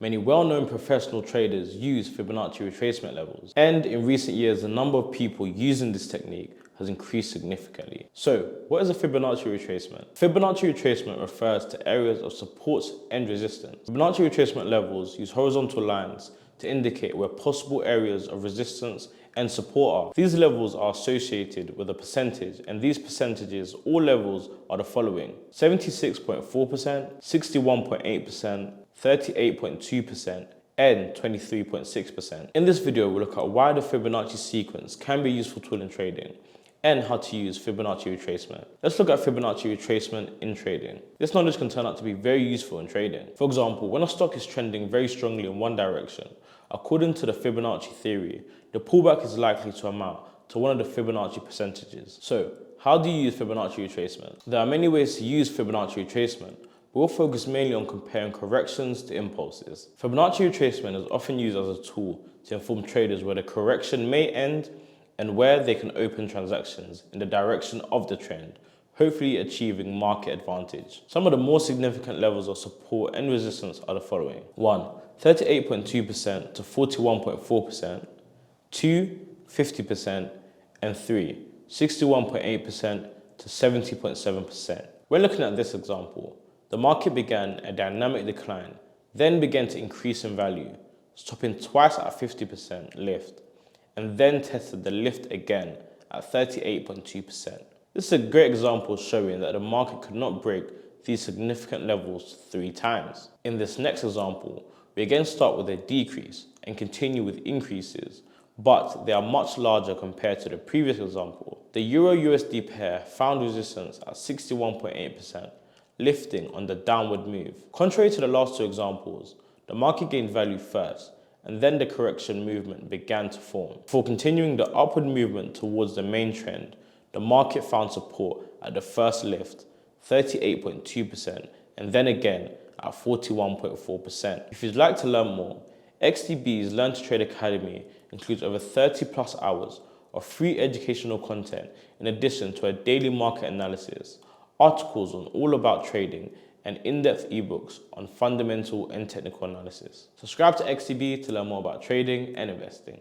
Many well-known professional traders use Fibonacci retracement levels, and in recent years, the number of people using this technique has increased significantly. So, what is a Fibonacci retracement? Fibonacci retracement refers to areas of support and resistance. Fibonacci retracement levels use horizontal lines to indicate where possible areas of resistance and support are. These levels are associated with a percentage, and these percentages, all levels, are the following: 76.4%, 61.8%, 38.2%, and 23.6%. In this video, we'll look at why the Fibonacci sequence can be a useful tool in trading and how to use Fibonacci retracement. Let's look at Fibonacci retracement in trading. This knowledge can turn out to be very useful in trading. For example, when a stock is trending very strongly in one direction, according to the Fibonacci theory, the pullback is likely to amount to one of the Fibonacci percentages. So, how do you use Fibonacci retracement? There are many ways to use Fibonacci retracement. We'll focus mainly on comparing corrections to impulses. Fibonacci retracement is often used as a tool to inform traders where the correction may end and where they can open transactions in the direction of the trend, hopefully achieving market advantage. Some of the more significant levels of support and resistance are the following: 1. 38.2% to 41.4%, 2. 50%, and 3. 61.8% to 70.7%. When looking at this example, the market began a dynamic decline, then began to increase in value, stopping twice at 50% lift, and then tested the lift again at 38.2%. This is a great example showing that the market could not break these significant levels 3 times. In this next example, we again start with a decrease and continue with increases, but they are much larger compared to the previous example. The Euro-USD pair found resistance at 61.8%, lifting on the downward move. Contrary to the last 2 examples, the market gained value first, and then the correction movement began to form. Before continuing the upward movement towards the main trend, the market found support at the first lift, 38.2%, and then again at 41.4%. If you'd like to learn more, XTB's Learn to Trade Academy includes over 30+ hours of free educational content in addition to a daily market analysis, articles on all about trading, and in-depth ebooks on fundamental and technical analysis. Subscribe to XTB to learn more about trading and investing.